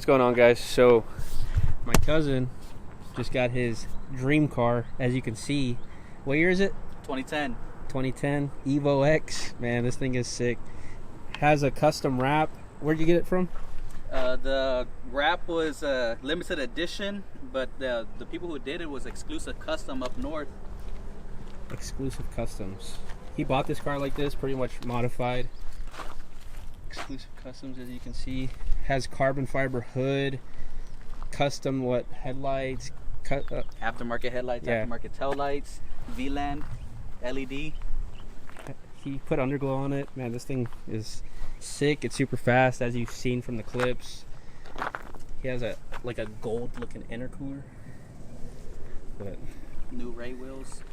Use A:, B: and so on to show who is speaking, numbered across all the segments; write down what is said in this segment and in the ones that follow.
A: What's going on, guys? So my cousin just got his dream car, as you can see. What year is it?
B: 2010.
A: 2010 Evo X. Man, this thing is sick. Has a custom wrap. Where'd you get it from?
B: The wrap was a limited edition, but the people who did it was exclusive custom up north.
A: Exclusive customs. He bought this car like this, pretty much modified. Exclusive customs, as you can see. Has carbon fiber hood, custom headlights,
B: Aftermarket headlights,
A: yeah.
B: Aftermarket tail lights, VLAN, LED.
A: He put underglow on it. Man, this thing is sick. It's super fast, as you've seen from the clips. He has a gold looking intercooler. But
B: New Ray wheels.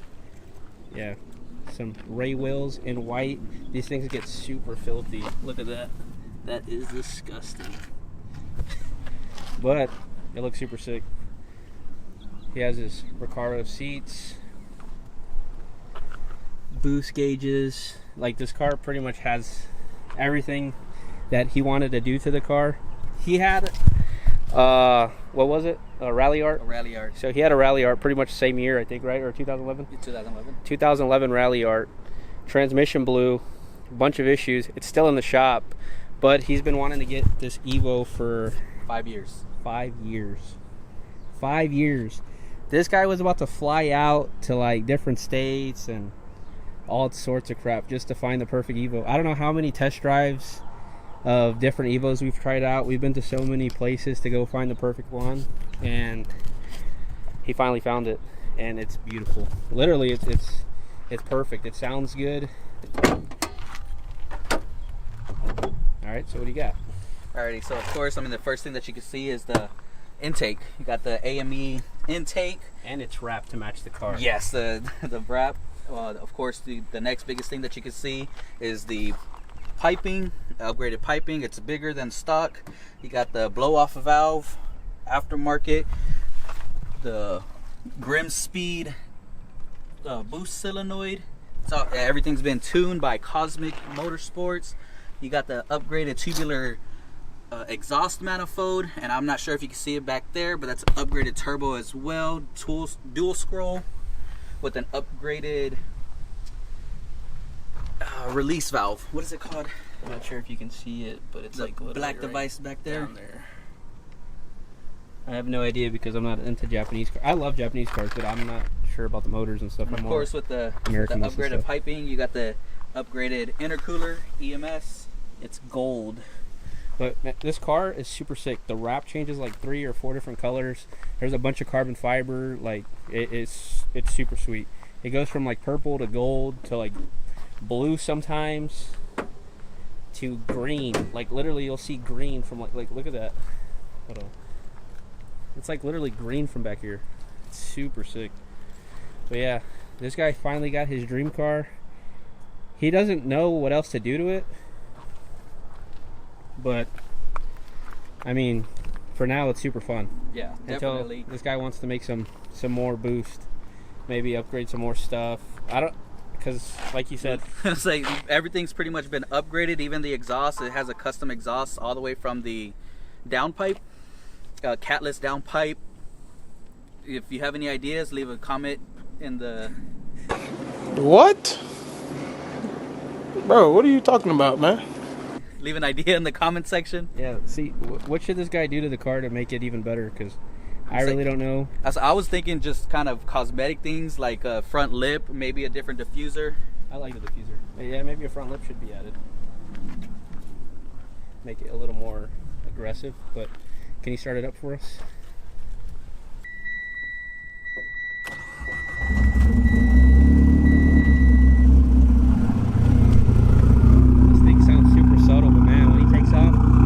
A: yeah, some Ray wheels in white. These things get super filthy. Look at that. That is disgusting. But it looks super sick. He has his Recaro seats, boost gauges. Like, this car pretty much has everything that he wanted to do to the car. He had what was it? A Ralliart?
B: A Ralliart.
A: So he had a Ralliart pretty much the same year, I think, right? Or 2011?
B: 2011.
A: 2011 Ralliart. Transmission blew. A bunch of issues. It's still in the shop. But he's been wanting to get this Evo for
B: 5 years.
A: 5 years. 5 years. This guy was about to fly out to like different states and all sorts of crap just to find the perfect Evo. I don't know how many test drives of different Evos we've tried out. We've been to so many places to go find the perfect one, and he finally found it, and it's beautiful. Literally, it's perfect. It sounds good. All right, so what do you got?
B: Alrighty, so of course, the first thing that you can see is the intake. You got the AME intake,
A: and it's wrapped to match the car.
B: Yes, the wrap. Of course, the next biggest thing that you can see is the piping, upgraded piping. It's bigger than stock. You got the blow-off valve, aftermarket, the Grim Speed boost solenoid. So everything's been tuned by Cosmic Motorsports. You got the upgraded tubular exhaust manifold, and I'm not sure if you can see it back there, but that's an upgraded turbo as well. Dual scroll with an upgraded release valve. What is it called?
A: I'm not sure if you can see it, but it's
B: The
A: like
B: black
A: right
B: device back there.
A: down there. I have no idea because I'm not into Japanese cars. I love Japanese cars, but I'm not sure about the motors and stuff.
B: And of course, with the
A: American
B: upgraded piping, you got the upgraded intercooler, EMS.
A: It's gold. But man, this car is super sick. The wrap changes like 3 or 4 different colors. There's a bunch of carbon fiber. Like, it's super sweet. It goes from like purple to gold to like blue sometimes to green. Like, literally, you'll see green from like look at that. Hold on. It's like literally green from back here. It's super sick. But yeah, this guy finally got his dream car. He doesn't know what else to do to it. But I mean, for now it's super fun.
B: Yeah, definitely.
A: Until this guy wants to make some more boost, maybe upgrade some more stuff. I don't, because like you said,
B: it's like everything's pretty much been upgraded. Even the exhaust, it has a custom exhaust all the way from the downpipe, catless downpipe. If you have any ideas, leave a comment in the.
C: What? Bro, what are you talking about, man?
B: Leave an idea in the comment section.
A: Yeah, see, what should this guy do to the car to make it even better? Because I really don't know.
B: I was thinking just kind of cosmetic things, like a front lip, maybe a different diffuser.
A: I like the diffuser. Yeah, maybe a front lip should be added. Make it a little more aggressive. But can you start it up for us?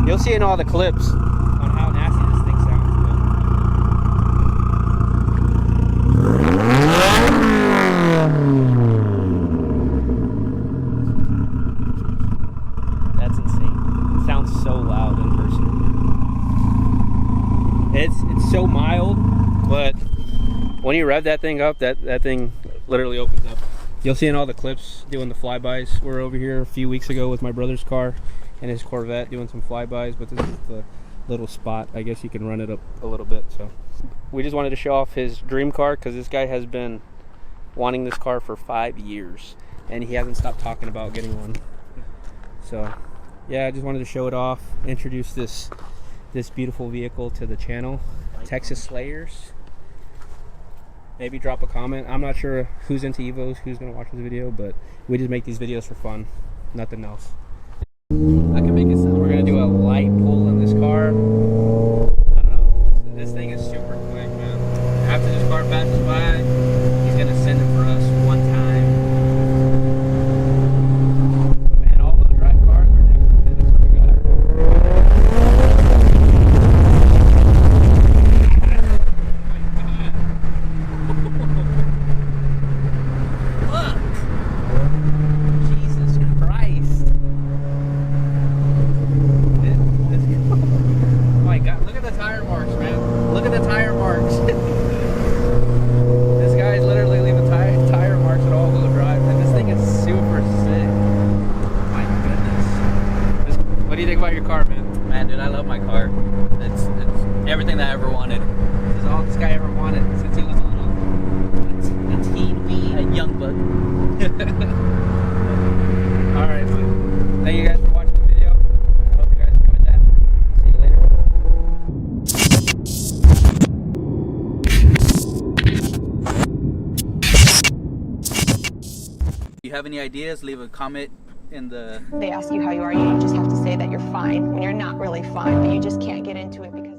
A: You'll see in all the clips on how nasty this thing sounds. That's insane. It sounds so loud in person. It's so mild, but when you rev that thing up, that thing literally opens up. You'll see in all the clips doing the flybys. We were over here a few weeks ago with my brother's car and his Corvette doing some flybys, but this is little spot. I guess you can run it up a little bit. So we just wanted to show off his dream car because this guy has been wanting this car for 5 years and he hasn't stopped talking about getting one. So yeah, I just wanted to show it off, introduce this beautiful vehicle to the channel. TexasSlayerz. Maybe drop a comment. I'm not sure who's into Evos, who's gonna watch this video, but we just make these videos for fun, nothing else. I can make it sound. We're gonna do a light pull in this car. I don't know. This thing is super quick, man. After this car passes by, he's gonna send it for us one time. But man, all those drive cars are different than this other guy. Look! Jesus Christ! Oh my God! Look at the tire marks, man! Look at the tire marks. This guy's literally leaving tire marks at all-wheel drive, and this thing is super sick. My goodness! What do you think about your car, man?
B: Man, dude, I love my car. It's everything that I ever wanted.
A: This is all this guy ever wanted since he was a teeny
B: A young buck.
A: All right, man. Thank you guys for watching the video. Hope you guys enjoyed that. See you later.
B: If you have any ideas, leave a comment in the...
D: They ask you how you are, you just have to say that you're fine when you're not really fine, but you just can't get into it because